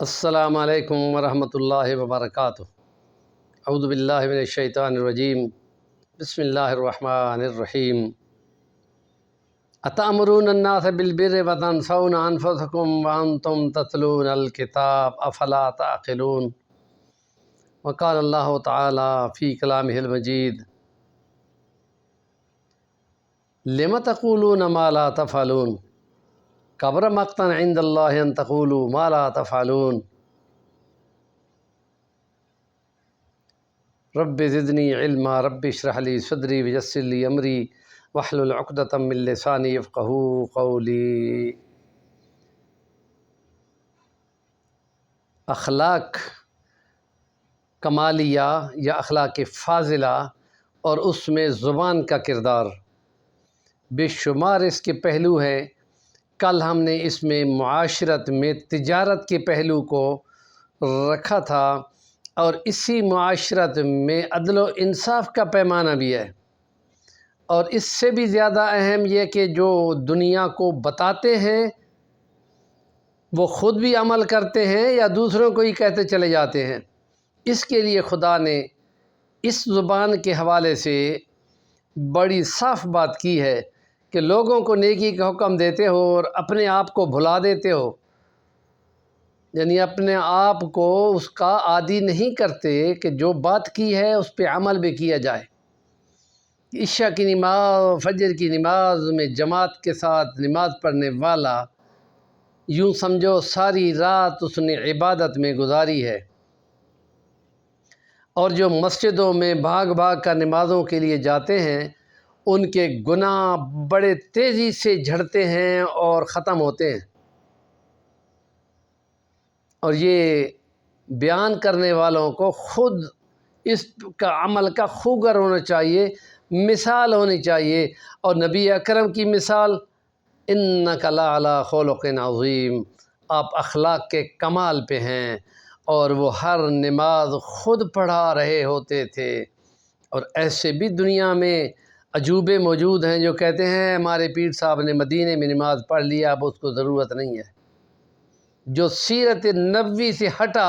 السلام علیکم ورحمۃ اللہ وبرکاتہ۔ اعوذ باللہ من الشیطان الرجیم، بسم اللہ الرحمن الرحیم۔ اتأمرون الناس بالبر وتنسون انفسکم وانتم تتلون الکتاب افلا تعقلون۔ وقال اللہ تعالی فی کلامہ المجید لم تقولون ما لا تفعلون کبر مقتا عند اللہ ان تقولوا ما لا تفعلون۔ رب زدنی علما رب اشرح لی صدری ویسر لی امری واحلل عقدۃ من لسانی یفقہوا قولی۔ اخلاق کمالیہ یا اخلاق فاضلہ اور اس میں زبان کا کردار، بے شمار اس کے پہلو ہیں۔ کل ہم نے اس میں معاشرت میں تجارت کے پہلو کو رکھا تھا، اور اسی معاشرت میں عدل و انصاف کا پیمانہ بھی ہے، اور اس سے بھی زیادہ اہم یہ کہ جو دنیا کو بتاتے ہیں وہ خود بھی عمل کرتے ہیں یا دوسروں کو ہی کہتے چلے جاتے ہیں۔ اس کے لیے خدا نے اس زبان کے حوالے سے بڑی صاف بات کی ہے کہ لوگوں کو نیکی کا حکم دیتے ہو اور اپنے آپ کو بھلا دیتے ہو، یعنی اپنے آپ کو اس کا عادی نہیں کرتے کہ جو بات کی ہے اس پہ عمل بھی کیا جائے۔ عشاء کی نماز، فجر کی نماز میں جماعت کے ساتھ نماز پڑھنے والا یوں سمجھو ساری رات اس نے عبادت میں گزاری ہے، اور جو مسجدوں میں بھاگ بھاگ کر نمازوں کے لیے جاتے ہیں ان کے گناہ بڑے تیزی سے جھڑتے ہیں اور ختم ہوتے ہیں۔ اور یہ بیان کرنے والوں کو خود اس کا عمل کا خوگر ہونا چاہیے، مثال ہونی چاہیے، اور نبی اکرم کی مثال انک لعلی خلق عظیم، آپ اخلاق کے کمال پہ ہیں، اور وہ ہر نماز خود پڑھا رہے ہوتے تھے۔ اور ایسے بھی دنیا میں عجوبے موجود ہیں جو کہتے ہیں ہمارے پیر صاحب نے مدینے میں نماز پڑھ لیا، اب اس کو ضرورت نہیں ہے۔ جو سیرت نبوی سے ہٹا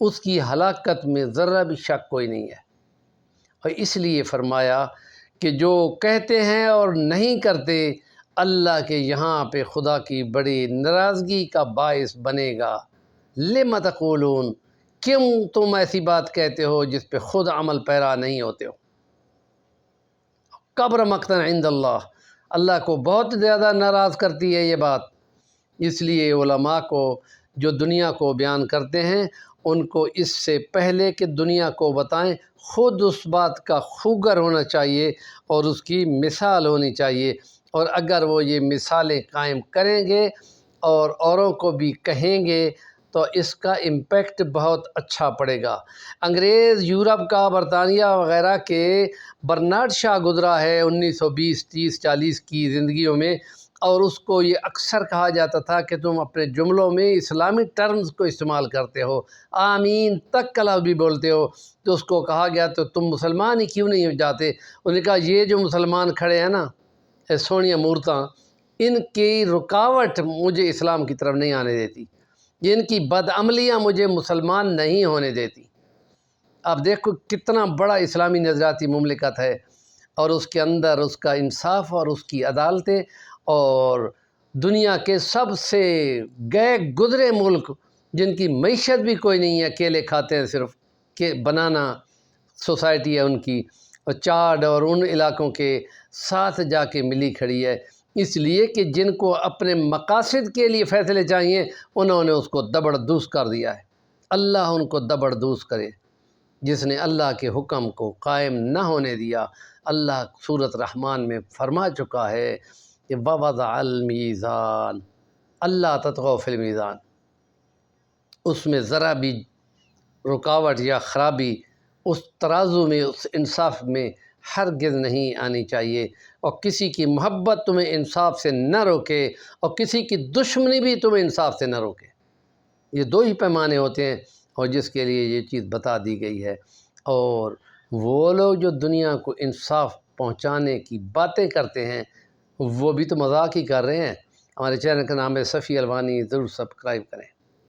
اس کی ہلاکت میں ذرہ بھی شک کوئی نہیں ہے۔ اور اس لیے فرمایا کہ جو کہتے ہیں اور نہیں کرتے اللہ کے یہاں پہ خدا کی بڑی ناراضگی کا باعث بنے گا۔ لم تقولون، کیوں تم ایسی بات کہتے ہو جس پہ خود عمل پیرا نہیں ہوتے ہو؟ کبر مقتا عند اللہ، اللہ کو بہت زیادہ ناراض کرتی ہے یہ بات۔ اس لیے علماء کو جو دنیا کو بیان کرتے ہیں ان کو اس سے پہلے کہ دنیا کو بتائیں خود اس بات کا خوگر ہونا چاہیے اور اس کی مثال ہونی چاہیے، اور اگر وہ یہ مثالیں قائم کریں گے اور اوروں کو بھی کہیں گے تو اس کا امپیکٹ بہت اچھا پڑے گا۔ انگریز یورپ کا، برطانیہ وغیرہ کے برنارڈ شاہ گزرا ہے 1920، 30، 40 کی زندگیوں میں، اور اس کو یہ اکثر کہا جاتا تھا کہ تم اپنے جملوں میں اسلامی ٹرمز کو استعمال کرتے ہو، آمین تک کا لفظ بھی بولتے ہو۔ تو اس کو کہا گیا تو تم مسلمان ہی کیوں نہیں ہو جاتے؟ انہوں نے کہا یہ جو مسلمان کھڑے ہیں نا، سونیا مورتاں، ان کی رکاوٹ مجھے اسلام کی طرف نہیں آنے دیتی، ان کی بدعملیاں مجھے مسلمان نہیں ہونے دیتی۔ آپ دیکھو کتنا بڑا اسلامی نظریاتی مملکت ہے، اور اس کے اندر اس کا انصاف اور اس کی عدالتیں، اور دنیا کے سب سے گئے گزرے ملک جن کی معیشت بھی کوئی نہیں ہے، کیلے کھاتے ہیں صرف، کہ بنانا سوسائٹی ہے ان کی، اور چاڈ اور ان علاقوں کے ساتھ جا کے ملی کھڑی ہے، اس لیے کہ جن کو اپنے مقاصد کے لیے فیصلے چاہیے انہوں نے اس کو دبڑ دوس کر دیا ہے۔ اللہ ان کو دبڑ دوس کرے جس نے اللہ کے حکم کو قائم نہ ہونے دیا۔ اللہ سورۃ رحمان میں فرما چکا ہے کہ وَوَضَعَ الْمِيزَانَ، اللہ تطغوا فی المیزان، اس میں ذرا بھی رکاوٹ یا خرابی اس ترازو میں، اس انصاف میں ہرگز نہیں آنی چاہیے، اور کسی کی محبت تمہیں انصاف سے نہ روکے اور کسی کی دشمنی بھی تمہیں انصاف سے نہ روکے۔ یہ دو ہی پیمانے ہوتے ہیں، اور جس کے لیے یہ چیز بتا دی گئی ہے۔ اور وہ لوگ جو دنیا کو انصاف پہنچانے کی باتیں کرتے ہیں وہ بھی تو مذاق ہی کر رہے ہیں۔ ہمارے چینل کا نام ہے صفی الوانی، ضرور سبسکرائب کریں۔